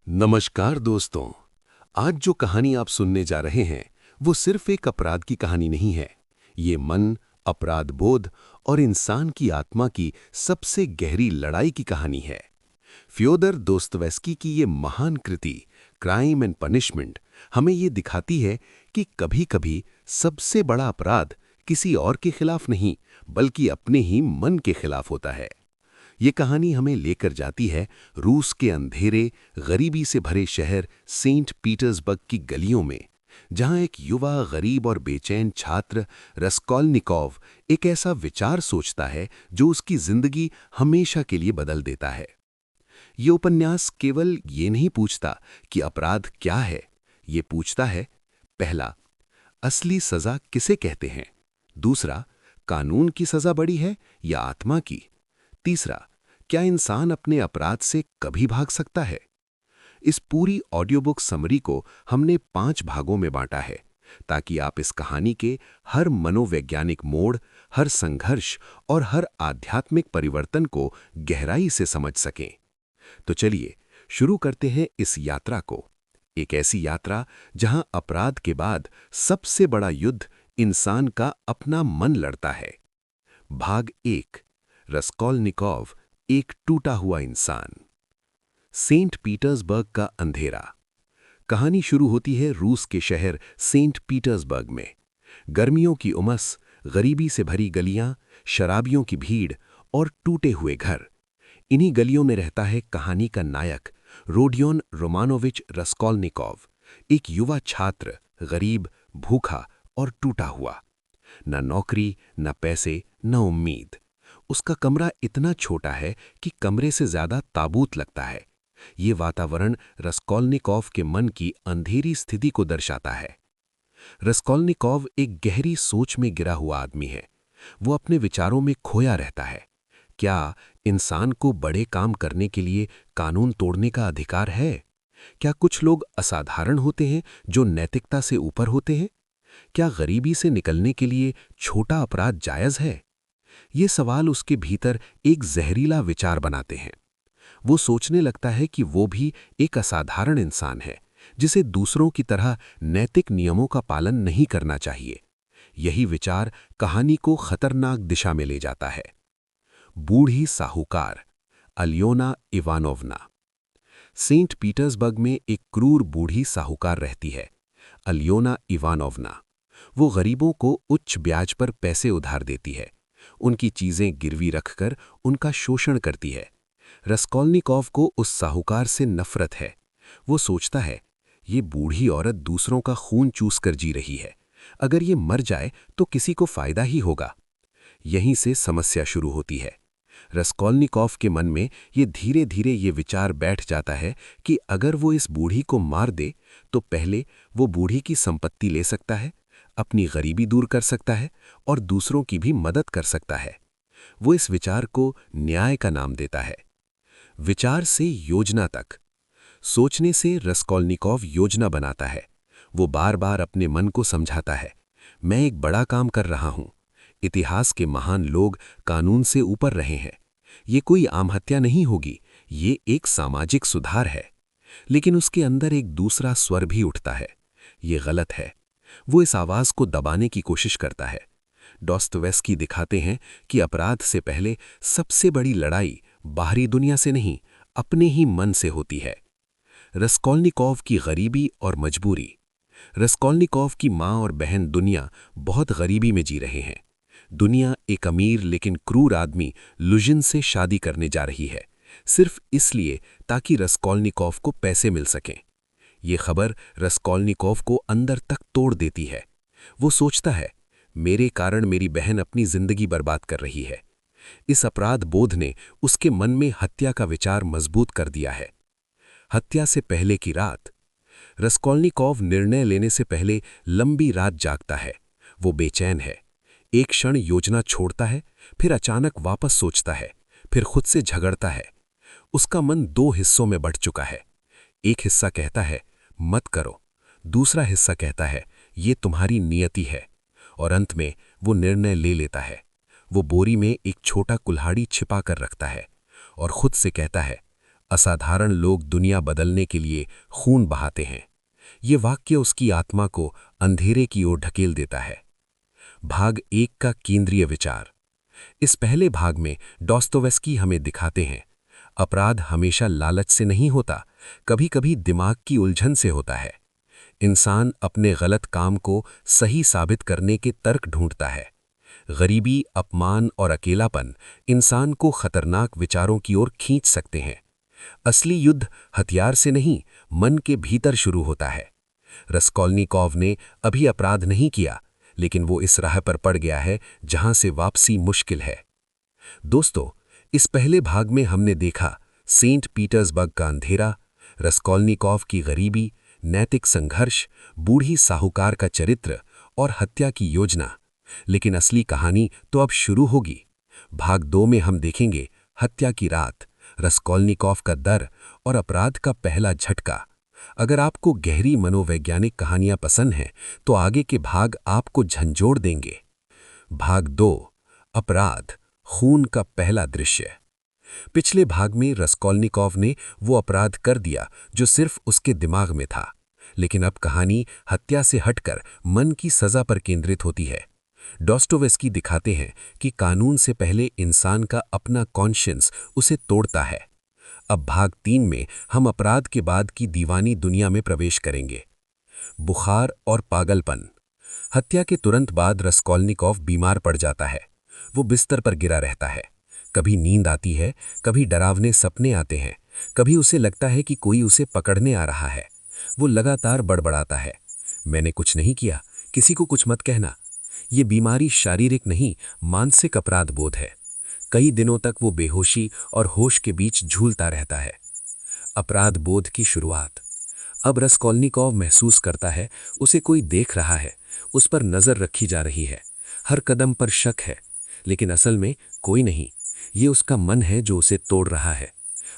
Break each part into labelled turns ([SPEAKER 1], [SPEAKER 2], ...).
[SPEAKER 1] नमस्कार दोस्तों। आज जो कहानी आप सुनने जा रहे हैं वो सिर्फ एक अपराध की कहानी नहीं है। ये मन, अपराध बोध और इंसान की आत्मा की सबसे गहरी लड़ाई की कहानी है। फ्योदर दोस्तोयेव्स्की की ये महान कृति क्राइम एंड पनिशमेंट हमें ये दिखाती है कि कभी-कभी सबसे बड़ा अपराध किसी और के खिलाफ नहीं बल्कि अपने ही मन के खिलाफ होता है। ये कहानी हमें लेकर जाती है रूस के अंधेरे, गरीबी से भरे शहर सेंट पीटर्सबर्ग की गलियों में, जहां एक युवा गरीब और बेचैन छात्र रस्कोल्निकोव एक ऐसा विचार सोचता है जो उसकी जिंदगी हमेशा के लिए बदल देता है। ये उपन्यास केवल ये नहीं पूछता कि अपराध क्या है, ये पूछता है, पहला, असली सजा किसे कहते हैं? दूसरा, कानून की सजा बड़ी है या आत्मा की? तीसरा, क्या इंसान अपने अपराध से कभी भाग सकता है? इस पूरी ऑडियो बुक समरी को हमने 5 भागों में बांटा है ताकि आप इस कहानी के हर मनोवैज्ञानिक मोड़, हर संघर्ष और हर आध्यात्मिक परिवर्तन को गहराई से समझ सकें। तो चलिए शुरू करते हैं इस यात्रा को, एक ऐसी यात्रा जहां अपराध के बाद सबसे बड़ा युद्ध इंसान का अपना मन लड़ता है। भाग 1, रस्कोल्निकोव, एक टूटा हुआ इंसान। सेंट पीटर्सबर्ग का अंधेरा। कहानी शुरू होती है रूस के शहर सेंट पीटर्सबर्ग में। गर्मियों की उमस, गरीबी से भरी गलियां, शराबियों की भीड़ और टूटे हुए घर। इन्हीं गलियों में रहता है कहानी का नायक रोडियोन रोमानोविच रस्कोल्निकोव, एक युवा छात्र, गरीब, भूखा और टूटा हुआ। न नौकरी, न पैसे, न उम्मीद। उसका कमरा इतना छोटा है कि कमरे से ज्यादा ताबूत लगता है। ये वातावरण रस्कोल्निकोव के मन की अंधेरी स्थिति को दर्शाता है। रस्कोल्निकोव एक गहरी सोच में गिरा हुआ आदमी है। वो अपने विचारों में खोया रहता है। क्या इंसान को बड़े काम करने के लिए कानून तोड़ने का अधिकार है? क्या कुछ लोग असाधारण होते हैं जो नैतिकता से ऊपर होते हैं? क्या गरीबी से निकलने के लिए छोटा अपराध जायज है? ये सवाल उसके भीतर एक जहरीला विचार बनाते हैं। वो सोचने लगता है कि वो भी एक असाधारण इंसान है जिसे दूसरों की तरह नैतिक नियमों का पालन नहीं करना चाहिए। यही विचार कहानी को खतरनाक दिशा में ले जाता है। बूढ़ी साहूकार, अलियोना इवानोवना। सेंट पीटर्सबर्ग में एक क्रूर बूढ़ी साहूकार रहती है, अलियोना इवानोवना। वो गरीबों को उच्च ब्याज पर पैसे उधार देती है, उनकी चीजें गिरवी रखकर उनका शोषण करती है। रस्कोल्निकोव को उस साहूकार से नफरत है। वो सोचता है, ये बूढ़ी औरत दूसरों का खून चूस कर जी रही है। अगर ये मर जाए तो किसी को फायदा ही होगा। यहीं से समस्या शुरू होती है। रस्कोल्निकोव के मन में ये धीरे धीरे ये विचार बैठ जाता है कि अगर वो इस बूढ़ी को मार दे तो पहले वो बूढ़ी की संपत्ति ले सकता है, अपनी गरीबी दूर कर सकता है और दूसरों की भी मदद कर सकता है। वो इस विचार को न्याय का नाम देता है। विचार से योजना तक। सोचने से रस्कोल्निकोव योजना बनाता है। वो बार बार अपने मन को समझाता है, मैं एक बड़ा काम कर रहा हूं। इतिहास के महान लोग कानून से ऊपर रहे हैं। ये कोई आम हत्या नहीं होगी, ये एक सामाजिक सुधार है। लेकिन उसके अंदर एक दूसरा स्वर भी उठता है, ये गलत है। वो इस आवाज को दबाने की कोशिश करता है। दोस्तोयेव्स्की दिखाते हैं कि अपराध से पहले सबसे बड़ी लड़ाई बाहरी दुनिया से नहीं, अपने ही मन से होती है। रस्कोल्निकोव की गरीबी और मजबूरी। रस्कोल्निकोव की माँ और बहन दुनिया बहुत गरीबी में जी रहे हैं। दुनिया एक अमीर लेकिन क्रूर आदमी लुजिन से शादी करने जा रही है, सिर्फ इसलिए ताकि रस्कोल्निकोव को पैसे मिल सकें। ये खबर रस्कोल्निकोव को अंदर तक तोड़ देती है। वो सोचता है, मेरे कारण मेरी बहन अपनी जिंदगी बर्बाद कर रही है। इस अपराध बोध ने उसके मन में हत्या का विचार मजबूत कर दिया है। हत्या से पहले की रात। रस्कोल्निकोव निर्णय लेने से पहले लंबी रात जागता है। वो बेचैन है। एक क्षण योजना छोड़ता है, फिर अचानक वापस सोचता है, फिर खुद से झगड़ता है। उसका मन 2 हिस्सों में बंट चुका है। एक हिस्सा कहता है, मत करो। दूसरा हिस्सा कहता है, ये तुम्हारी नियति है। और अंत में वो निर्णय ले लेता है। वो बोरी में एक छोटा कुल्हाड़ी छिपा कर रखता है और खुद से कहता है, असाधारण लोग दुनिया बदलने के लिए खून बहाते हैं। ये वाक्य उसकी आत्मा को अंधेरे की ओर ढकेल देता है। भाग 1 का केंद्रीय विचार। इस पहले भाग में डॉस्टोवेस्की हमें दिखाते हैं, अपराध हमेशा लालच से नहीं होता, कभी-कभी दिमाग की उलझन से होता है। इंसान अपने गलत काम को सही साबित करने के तर्क ढूंढता है। गरीबी, अपमान और अकेलापन इंसान को खतरनाक विचारों की ओर खींच सकते हैं। असली युद्ध हथियार से नहीं, मन के भीतर शुरू होता है। रस्कोल्निकोव ने अभी अपराध नहीं किया, लेकिन वो इस राह पर पड़ गया है जहां से वापसी मुश्किल है। दोस्तों, इस पहले भाग में हमने देखा सेंट पीटर्सबर्ग का अंधेरा, रस्कोल्निकोव की गरीबी, नैतिक संघर्ष, बूढ़ी साहूकार का चरित्र और हत्या की योजना। लेकिन असली कहानी तो अब शुरू होगी। भाग 2 में हम देखेंगे हत्या की रात, रस्कोल्निकोव का डर और अपराध का पहला झटका। अगर आपको गहरी मनोवैज्ञानिक कहानियां पसंद हैं, तो आगे के भाग आपको झंझोड़ देंगे। भाग 2, अपराध, खून का पहला दृश्य। पिछले भाग में रस्कोल्निकोव ने वो अपराध कर दिया जो सिर्फ उसके दिमाग में था, लेकिन अब कहानी हत्या से हटकर मन की सजा पर केंद्रित होती है। डॉस्टोवेस्की दिखाते हैं कि कानून से पहले इंसान का अपना कॉन्शियंस उसे तोड़ता है। अब भाग 3 में हम अपराध के बाद की दीवानी दुनिया में प्रवेश करेंगे। बुखार और पागलपन। हत्या के तुरंत बाद रस्कोल्निकोव बीमार पड़ जाता है। वो बिस्तर पर गिरा रहता है। कभी नींद आती है, कभी डरावने सपने आते हैं, कभी उसे लगता है कि कोई उसे पकड़ने आ रहा है। वो लगातार बड़बड़ाता है, मैंने कुछ नहीं किया, किसी को कुछ मत कहना। ये बीमारी शारीरिक नहीं, मानसिक अपराध बोध है। कई दिनों तक वो बेहोशी और होश के बीच झूलता रहता है। अपराध बोध की शुरुआत। अब रस्कोल्निकोव महसूस करता है उसे कोई देख रहा है, उस पर नजर रखी जा रही है, हर कदम पर शक है, लेकिन असल में कोई नहीं। ये उसका मन है जो उसे तोड़ रहा है।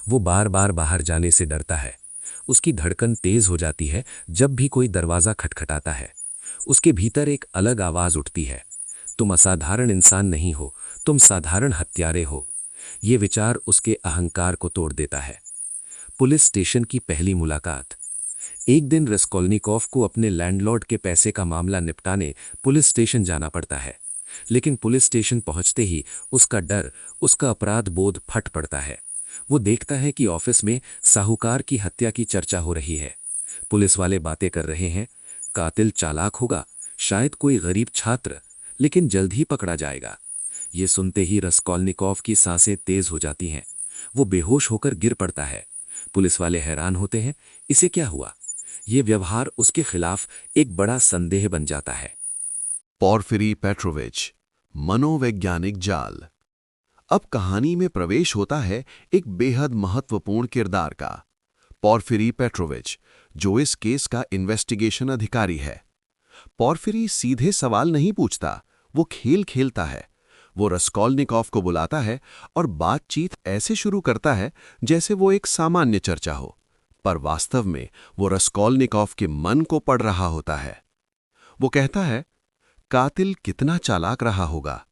[SPEAKER 1] वो बार बार बाहर जाने से डरता है। उसकी धड़कन तेज हो जाती है जब भी कोई दरवाजा खटखटाता है। उसके भीतर एक अलग आवाज उठती है, तुम असाधारण इंसान नहीं हो, तुम साधारण हत्यारे हो। ये विचार उसके अहंकार को तोड़ देता है। पुलिस स्टेशन की पहली मुलाकात। एक दिन रस्कोल्निकोव को अपने लैंडलॉर्ड के पैसे का मामला निपटाने पुलिस स्टेशन जाना पड़ता है। लेकिन पुलिस स्टेशन पहुंचते ही उसका डर, उसका अपराध बोध फट पड़ता है। वो देखता है कि ऑफिस में साहूकार की हत्या की चर्चा हो रही है। पुलिस वाले बातें कर रहे हैं, कातिल चालाक होगा, शायद कोई गरीब छात्र, लेकिन जल्द ही पकड़ा जाएगा। ये सुनते ही रस्कोल्निकोव की सांसें तेज हो जाती हैं। वो बेहोश होकर गिर पड़ता है। पुलिस वाले हैरान होते हैं, इसे क्या हुआ? ये व्यवहार उसके खिलाफ एक बड़ा संदेह बन जाता है।
[SPEAKER 2] पोर्फिरी पेट्रोविच, मनोवैज्ञानिक जाल। अब कहानी में प्रवेश होता है एक बेहद महत्वपूर्ण किरदार का, पोर्फिरी पेट्रोविच, जो इस केस का इन्वेस्टिगेशन अधिकारी है। पोर्फिरी सीधे सवाल नहीं पूछता, वो खेल खेलता है। वो रस्कोल्निकोव को बुलाता है और बातचीत ऐसे शुरू करता है जैसे वो एक सामान्य चर्चा हो, पर वास्तव में वो रस्कोल्निकोव के मन को पढ़ रहा होता है। वो कहता है, कातिल कितना चालाक रहा होगा,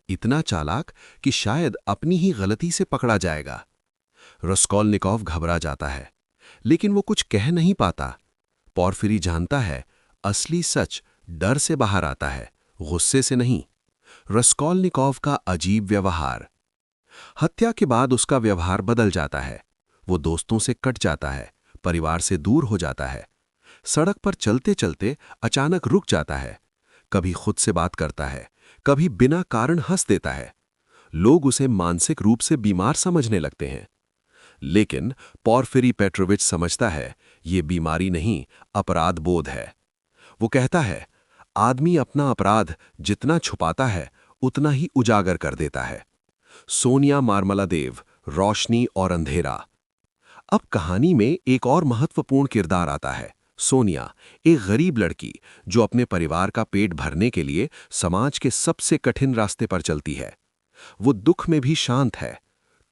[SPEAKER 2] इतना चालाक कि शायद अपनी ही गलती से पकड़ा जाएगा। रस्कोल्निकोव घबरा जाता है, लेकिन वो कुछ कह नहीं पाता। पोर्फिरी जानता है, असली सच डर से बाहर आता है, गुस्से से नहीं। रस्कोल्निकोव का अजीब व्यवहार। हत्या के बाद उसका व्यवहार बदल जाता है। वो दोस्तों से कट जाता है, परिवार से दूर हो जाता है। सड़क पर चलते चलते अचानक रुक जाता है। कभी खुद से बात करता है, कभी बिना कारण हंस देता है। लोग उसे मानसिक रूप से बीमार समझने लगते हैं। लेकिन पोर्फिरी पेट्रोविच समझता है, ये बीमारी नहीं, अपराध बोध है। वो कहता है, आदमी अपना अपराध जितना छुपाता है उतना ही उजागर कर देता है। सोनिया मार्मलादेव, रोशनी और अंधेरा। अब कहानी में एक और महत्वपूर्ण किरदार आता है, सोनिया, एक गरीब लड़की जो अपने परिवार का पेट भरने के लिए समाज के सबसे कठिन रास्ते पर चलती है। वो दुख में भी शांत है,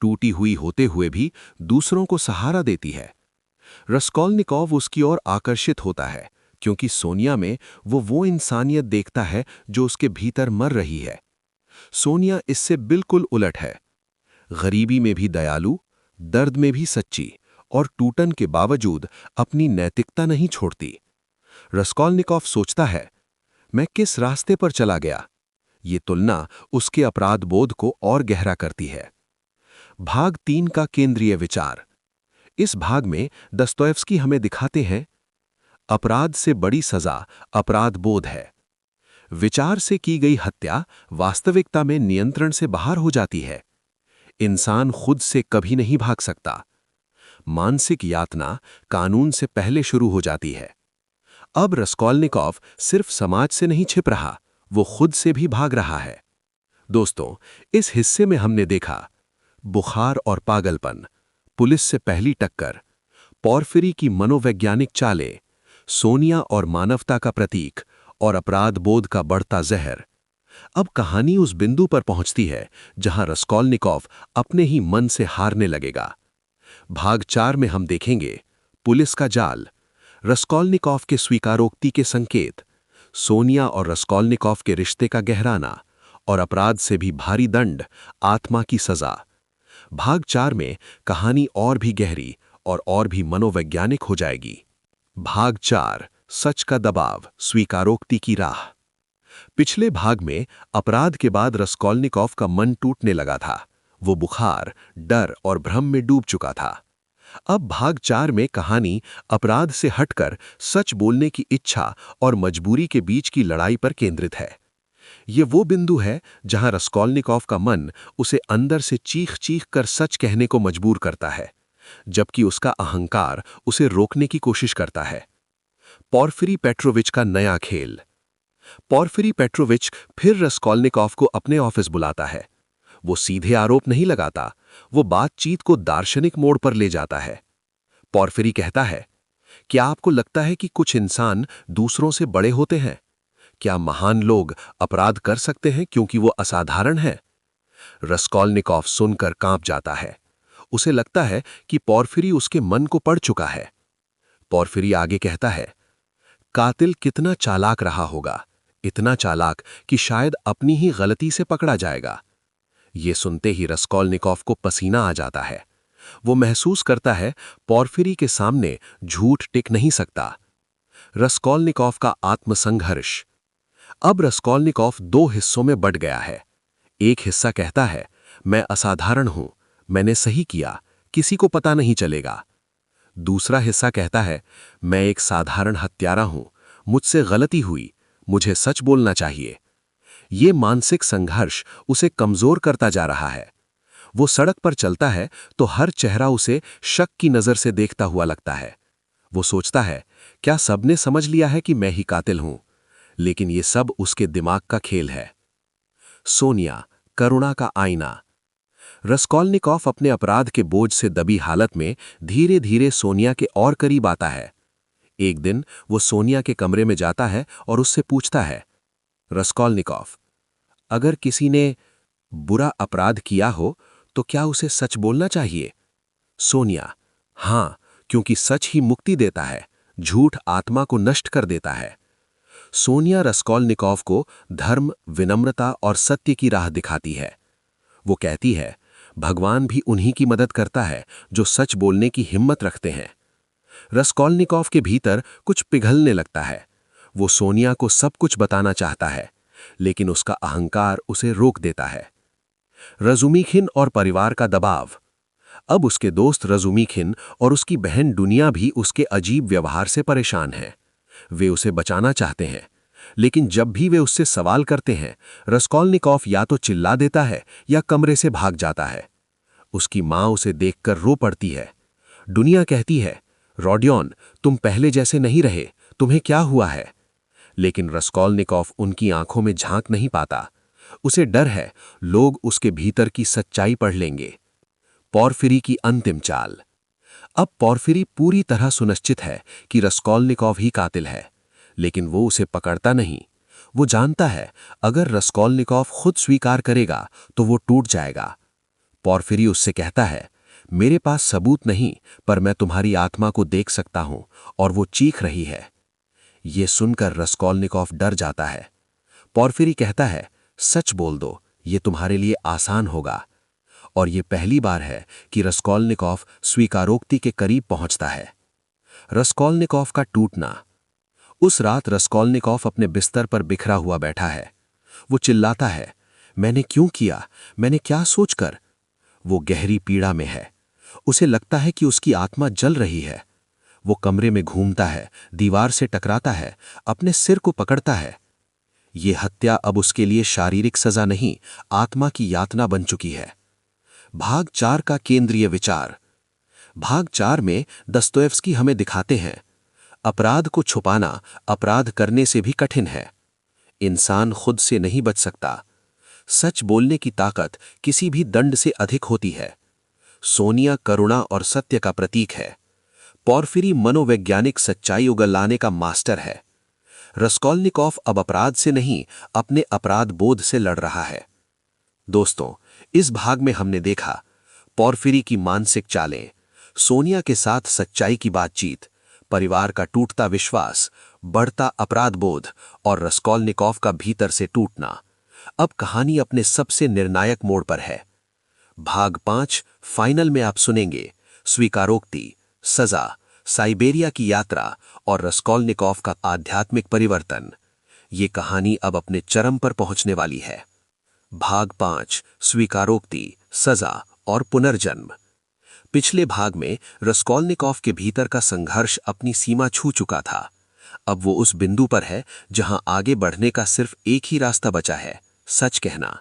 [SPEAKER 2] टूटी हुई होते हुए भी दूसरों को सहारा देती है। रस्कोल्निकोव उसकी ओर आकर्षित होता है क्योंकि सोनिया में वो इंसानियत देखता है जो उसके भीतर मर रही है। सोनिया इससे बिल्कुल उलट है, गरीबी में भी दयालु, दर्द में भी सच्ची और टूटन के बावजूद अपनी नैतिकता नहीं छोड़ती। रस्कॉल्निकॉफ सोचता है, मैं किस रास्ते पर चला गया? ये तुलना उसके अपराध बोध को और गहरा करती है। भाग 3 का केंद्रीय विचार। इस भाग में दस्तोयेव्स्की हमें दिखाते हैं, अपराध से बड़ी सजा अपराध बोध है। विचार से की गई हत्या वास्तविकता में नियंत्रण से बाहर हो जाती है। इंसान खुद से कभी नहीं भाग सकता। मानसिक यातना कानून से पहले शुरू हो जाती है। अब रस्कॉल्निकॉफ सिर्फ समाज से नहीं छिप रहा, वो खुद से भी भाग रहा है। दोस्तों, इस हिस्से में हमने देखा बुखार और पागलपन, पुलिस से पहली टक्कर, पोरफिरी की मनोवैज्ञानिक चालें, सोनिया और मानवता का प्रतीक और अपराध बोध का बढ़ता जहर। अब कहानी उस बिंदु पर पहुंचती है जहां रस्कॉल्निकॉफ अपने ही मन से हारने लगेगा। भाग 4 में हम देखेंगे पुलिस का जाल, रस्कॉल्निकॉफ के स्वीकारोक्ति के संकेत, सोनिया और रस्कॉल्निकॉफ के रिश्ते का गहराना और अपराध से भी भारी दंड, आत्मा की सजा। भाग 4 में कहानी और भी गहरी और भी मनोवैज्ञानिक हो जाएगी। भाग 4, सच का दबाव, स्वीकारोक्ति की राह। पिछले भाग में अपराध के बाद रस्कॉल्निकॉफ का मन टूटने लगा था। वो बुखार, डर और भ्रम में डूब चुका था। अब भाग 4 में कहानी अपराध से हटकर सच बोलने की इच्छा और मजबूरी के बीच की लड़ाई पर केंद्रित है। ये वो बिंदु है जहां रस्कॉल्निकॉफ का मन उसे अंदर से चीख-चीख कर सच कहने को मजबूर करता है, जबकि उसका अहंकार उसे रोकने की कोशिश करता है। पोरफिरी पेट्रोविच का नया खेल। पोरफिरी पेट्रोविच फिर रस्कॉल्निकॉफ को अपने ऑफिस बुलाता है। वो सीधे आरोप नहीं लगाता, वो बातचीत को दार्शनिक मोड़ पर ले जाता है। पोरफिरी कहता है, क्या आपको लगता है कि कुछ इंसान दूसरों से बड़े होते हैं? क्या महान लोग अपराध कर सकते हैं क्योंकि वो असाधारण हैं? रस्कॉल्निकॉफ सुनकर कांप जाता है। उसे लगता है कि पोरफिरी उसके मन को पढ़ चुका है। पोरफिरी आगे कहता है, कातिल कितना चालाक रहा होगा, इतना चालाक कि शायद अपनी ही गलती से पकड़ा जाएगा। ये सुनते ही रस्कॉल्निकॉफ को पसीना आ जाता है। वो महसूस करता है पोरफिरी के सामने झूठ टिक नहीं सकता। रस्कॉल्निकॉफ का आत्मसंघर्ष। अब रस्कॉल्निकॉफ 2 हिस्सों में बंट गया है। एक हिस्सा कहता है, मैं असाधारण हूं, मैंने सही किया, किसी को पता नहीं चलेगा। दूसरा हिस्सा कहता है, मैं एक साधारण हत्यारा हूं, मुझसे गलती हुई, मुझे सच बोलना चाहिए। ये मानसिक संघर्ष उसे कमजोर करता जा रहा है। वो सड़क पर चलता है तो हर चेहरा उसे शक की नजर से देखता हुआ लगता है। वो सोचता है, क्या सबने समझ लिया है कि मैं ही कातिल हूं? लेकिन ये सब उसके दिमाग का खेल है। सोनिया, करुणा का आईना। रस्कॉल्निकॉफ अपने अपराध के बोझ से दबी हालत में धीरे धीरे सोनिया के और करीब आता है। एक दिन वो सोनिया के कमरे में जाता है और उससे पूछता है, रस्कॉल्निकॉफ, अगर किसी ने बुरा अपराध किया हो तो क्या उसे सच बोलना चाहिए? सोनिया, हां, क्योंकि सच ही मुक्ति देता है, झूठ आत्मा को नष्ट कर देता है। सोनिया रस्कॉल्निकॉफ को धर्म, विनम्रता और सत्य की राह दिखाती है। वो कहती है, भगवान भी उन्हीं की मदद करता है जो सच बोलने की हिम्मत रखते हैं। रस्कॉल्निकॉफ के भीतर कुछ पिघलने लगता है। वो सोनिया को सब कुछ बताना चाहता है, लेकिन उसका अहंकार उसे रोक देता है। रजुमीखिन और परिवार का दबाव। अब उसके दोस्त रजुमीखिन और उसकी बहन दुनिया भी उसके अजीब व्यवहार से परेशान हैं। वे उसे बचाना चाहते हैं, लेकिन जब भी वे उससे सवाल करते हैं, रस्कॉल्निकॉफ या तो चिल्ला देता है या कमरे से भाग जाता है। उसकी मां उसे देखकर रो पड़ती है। दुनिया कहती है, रोडियन, तुम पहले जैसे नहीं रहे, तुम्हें क्या हुआ है? लेकिन रस्कॉल्निकॉफ उनकी आंखों में झांक नहीं पाता। उसे डर है, लोग उसके भीतर की सच्चाई पढ़ लेंगे। पोरफिरी की अंतिम चाल। अब पोरफिरी पूरी तरह सुनिश्चित है कि रस्कॉल्निकॉफ ही कातिल है, लेकिन वो उसे पकड़ता नहीं। वो जानता है, अगर रस्कॉल्निकॉफ खुद स्वीकार करेगा तो वो टूट जाएगा। पोरफिरी उससे कहता है, मेरे पास सबूत नहीं, पर मैं तुम्हारी आत्मा को देख सकता हूं और वो चीख रही है। ये सुनकर रस्कॉल्निकॉफ डर जाता है। पोरफिरी कहता है, सच बोल दो, ये तुम्हारे लिए आसान होगा। और ये पहली बार है कि रस्कोल्निकोव स्वीकारोक्ति के करीब पहुंचता है। रस्कोल्निकोव का टूटना। उस रात रस्कोल्निकोव अपने बिस्तर पर बिखरा हुआ बैठा है। वो चिल्लाता है, मैंने क्यों किया, मैंने क्या सोचकर। वो गहरी पीड़ा में है। उसे लगता है कि उसकी आत्मा जल रही है। वो कमरे में घूमता है, दीवार से टकराता है, अपने सिर को पकड़ता है। ये हत्या अब उसके लिए शारीरिक सजा नहीं, आत्मा की यातना बन चुकी है। भाग 4 का केंद्रीय विचार। भाग 4 में दस्तोयेव्स्की हमें दिखाते हैं, अपराध को छुपाना अपराध करने से भी कठिन है। इंसान खुद से नहीं बच सकता। सच बोलने की ताकत किसी भी दंड से अधिक होती है। सोनिया करुणा और सत्य का प्रतीक है। पोरफिरी मनोवैज्ञानिक सच्चाई उगलाने का मास्टर है। रस्कोल्निकोव अब अपराध से नहीं, अपने अपराध बोध से लड़ रहा है। दोस्तों, इस भाग में हमने देखा पोरफिरी की मानसिक चालें, सोनिया के साथ सच्चाई की बातचीत, परिवार का टूटता विश्वास, बढ़ता अपराध बोध और रस्कोल्निकोव का भीतर से टूटना। अब कहानी अपने सबसे निर्णायक मोड़ पर है। भाग 5 फाइनल में आप सुनेंगे स्वीकारोक्ति, सजा, साइबेरिया की यात्रा और रस्कोल्निकोव का आध्यात्मिक परिवर्तन। ये कहानी अब अपने चरम पर पहुंचने वाली है। भाग 5 स्वीकारोक्ति, सजा और पुनर्जन्म। पिछले भाग में रस्कोल्निकोव के भीतर का संघर्ष अपनी सीमा छू चुका था। अब वो उस बिंदु पर है जहां आगे बढ़ने का सिर्फ एक ही रास्ता बचा है, सच कहना।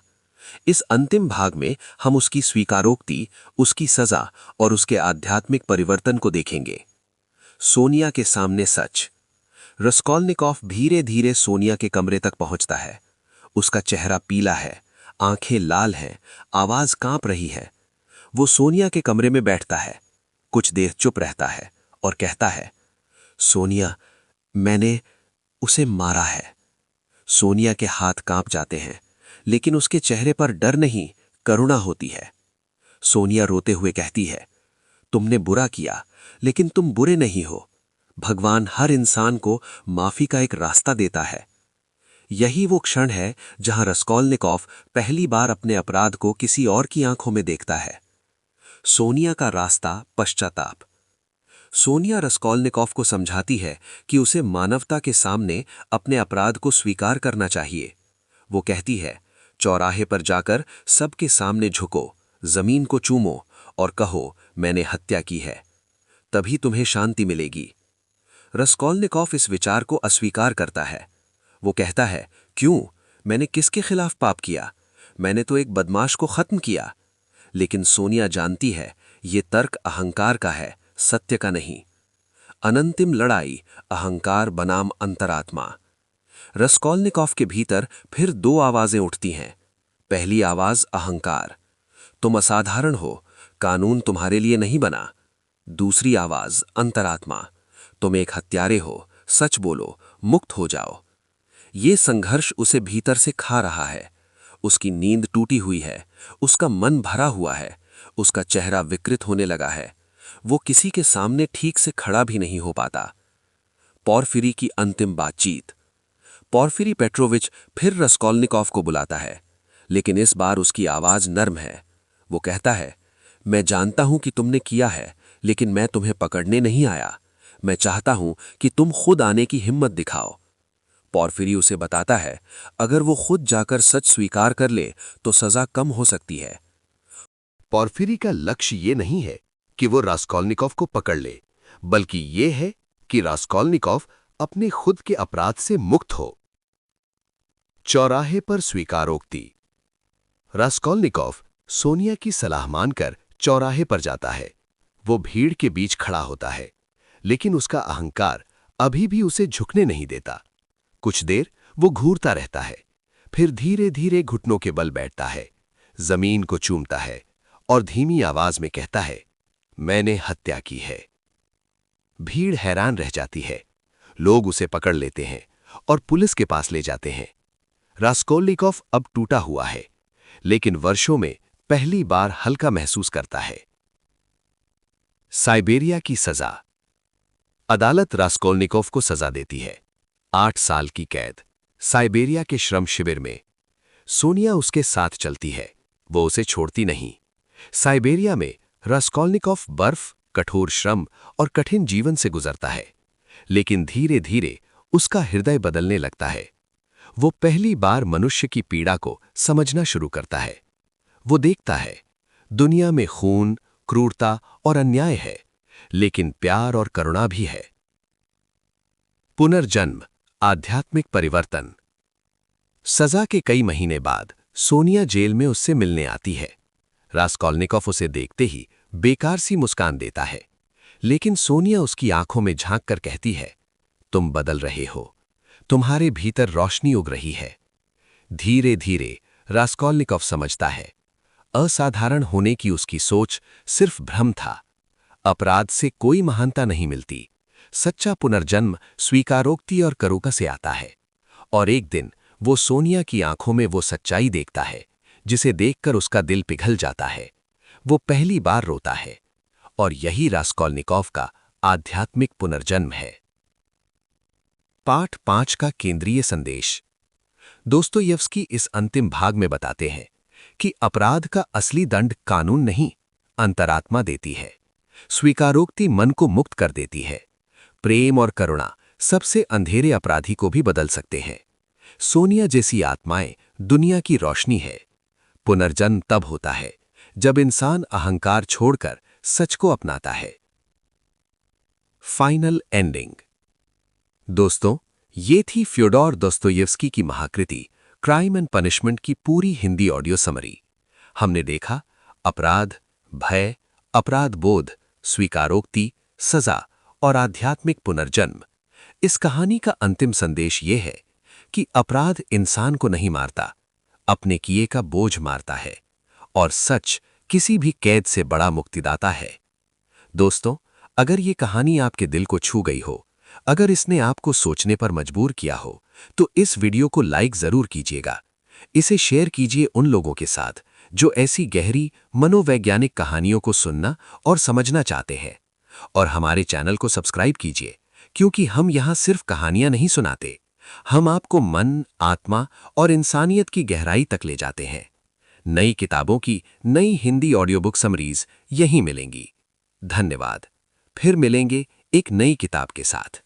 [SPEAKER 2] इस अंतिम भाग में हम उसकी स्वीकारोक्ति, उसकी सजा और उसके आध्यात्मिक परिवर्तन को देखेंगे। सोनिया के सामने सच। रस्कोल्निकोव धीरे धीरे सोनिया के कमरे तक पहुंचता है। उसका चेहरा पीला है, आंखें लाल हैं, आवाज कांप रही है। वो सोनिया के कमरे में बैठता है, कुछ देर चुप रहता है और कहता है, सोनिया, मैंने उसे मारा है। सोनिया के हाथ कांप जाते हैं, लेकिन उसके चेहरे पर डर नहीं, करुणा होती है। सोनिया रोते हुए कहती है, तुमने बुरा किया, लेकिन तुम बुरे नहीं हो। भगवान हर इंसान को माफी का एक रास्ता देता है। यही वो क्षण है जहां रस्कोल्निकोव पहली बार अपने अपराध को किसी और की आंखों में देखता है। सोनिया का रास्ता, पश्चाताप। सोनिया रस्कोल्निकोव को समझाती है कि उसे मानवता के सामने अपने अपराध को स्वीकार करना चाहिए। वो कहती है, चौराहे पर जाकर सबके सामने झुको, जमीन को चूमो और कहो, मैंने हत्या की है। तभी तुम्हें शांति मिलेगी। रस्कोल्निकोव इस विचार को अस्वीकार करता है। वो कहता है, क्यों, मैंने किसके खिलाफ पाप किया? मैंने तो एक बदमाश को खत्म किया। लेकिन सोनिया जानती है, ये तर्क अहंकार का है, सत्य का नहीं। अनंतिम लड़ाई, अहंकार बनाम अंतरात्मा। रस्कोल्निकोव के भीतर फिर 2 आवाजें उठती हैं। पहली आवाज अहंकार, तुम असाधारण हो, कानून तुम्हारे लिए नहीं बना। दूसरी आवाज अंतरात्मा, तुम एक हत्यारे हो, सच बोलो, मुक्त हो जाओ। ये संघर्ष उसे भीतर से खा रहा है। उसकी नींद टूटी हुई है, उसका मन भरा हुआ है, उसका चेहरा विकृत होने लगा है। वो किसी के सामने ठीक से खड़ा भी नहीं हो पाता। पोरफिरी की अंतिम बातचीत। पोरफिरी पेट्रोविच फिर रस्कोल्निकोव को बुलाता है, लेकिन इस बार उसकी आवाज नर्म है। वो कहता है, मैं जानता हूं कि तुमने किया है, लेकिन मैं तुम्हें पकड़ने नहीं आया। मैं चाहता हूं कि तुम खुद आने की हिम्मत दिखाओ। पोरफिरी उसे बताता है, अगर वो खुद जाकर सच स्वीकार कर ले तो सजा कम हो सकती है।
[SPEAKER 1] पोरफिरी का लक्ष्य ये नहीं है कि वो रास्कोल्निकोव को पकड़ ले, बल्कि ये है कि रास्कोल्निकोव अपने खुद के अपराध से मुक्त हो। चौराहे पर स्वीकारोक्ति। रास्कोल्निकोव सोनिया की सलाह मानकर चौराहे पर जाता है। वो भीड़ के बीच खड़ा होता है, लेकिन उसका अहंकार अभी भी उसे झुकने नहीं देता। कुछ देर वो घूरता रहता है, फिर धीरे धीरे घुटनों के बल बैठता है, जमीन को चूमता है और धीमी आवाज में कहता है, मैंने हत्या की है। भीड़ हैरान रह जाती है। लोग उसे पकड़ लेते हैं और पुलिस के पास ले जाते हैं। रास्कोल्निकोव अब टूटा हुआ है, लेकिन वर्षों में पहली बार हल्का महसूस करता है। साइबेरिया की सजा। अदालत रास्कोल्निकोव को सजा देती है, 8 साल की कैद, साइबेरिया के श्रम शिविर में। सोनिया उसके साथ चलती है, वो उसे छोड़ती नहीं।
[SPEAKER 2] साइबेरिया में रास्कोल्निकोव बर्फ, कठोर श्रम और कठिन जीवन से गुजरता है, लेकिन धीरे धीरे उसका हृदय बदलने लगता है। वो पहली बार मनुष्य की पीड़ा को समझना शुरू करता है। वो देखता है, दुनिया में खून, क्रूरता और अन्याय है, लेकिन प्यार और करुणा भी है। पुनर्जन्म, आध्यात्मिक परिवर्तन। सजा के कई महीने बाद सोनिया जेल में उससे मिलने आती है। रास्कोल्निकोव उसे देखते ही बेकार सी मुस्कान देता है, लेकिन सोनिया उसकी आंखों में झांक कर कहती है, तुम बदल रहे हो, तुम्हारे भीतर रोशनी उग रही है। धीरे धीरे रास्कोल्निकोव समझता है, असाधारण होने की उसकी सोच सिर्फ भ्रम था। अपराध से कोई महानता नहीं मिलती। सच्चा पुनर्जन्म स्वीकारोक्ति और करुणा से आता है। और एक दिन वो सोनिया की आंखों में वो सच्चाई देखता है जिसे देखकर उसका दिल पिघल जाता है। वो पहली बार रोता है, और यही रास्कोल्निकोव का आध्यात्मिक पुनर्जन्म है। पाठ 5 का केंद्रीय संदेश। दोस्तोयेव्स्की इस अंतिम भाग में बताते हैं कि अपराध का असली दंड कानून नहीं, अंतरात्मा देती है। स्वीकारोक्ति मन को मुक्त कर देती है। प्रेम और करुणा सबसे अंधेरे अपराधी को भी बदल सकते हैं। सोनिया जैसी आत्माएं दुनिया की रोशनी है। पुनर्जन्म तब होता है जब इंसान अहंकार छोड़कर सच को अपनाता है। Final ending. दोस्तों, ये थी फ्योडोर दोस्तोयेव्स्की की महाकृति क्राइम एंड पनिशमेंट की पूरी हिंदी ऑडियो समरी। हमने देखा अपराध, भय, अपराध बोध, स्वीकारोक्ति, सजा और आध्यात्मिक पुनर्जन्म। इस कहानी का अंतिम संदेश ये है कि अपराध इंसान को नहीं मारता, अपने किए का बोझ मारता है, और सच किसी भी कैद से बड़ा मुक्तिदाता है। दोस्तों, अगर ये कहानी आपके दिल को छू गई हो, अगर इसने आपको सोचने पर मजबूर किया हो, तो इस वीडियो को लाइक जरूर कीजिएगा। इसे शेयर कीजिए उन लोगों के साथ जो ऐसी गहरी मनोवैज्ञानिक कहानियों को सुनना और समझना चाहते हैं। और हमारे चैनल को सब्सक्राइब कीजिए, क्योंकि हम यहाँ सिर्फ कहानियां नहीं सुनाते, हम आपको मन, आत्मा और इंसानियत की गहराई तक ले जाते हैं। नई किताबों की नई हिंदी ऑडियो बुक समरीज यहीं मिलेंगी। धन्यवाद। फिर मिलेंगे एक नई किताब के साथ।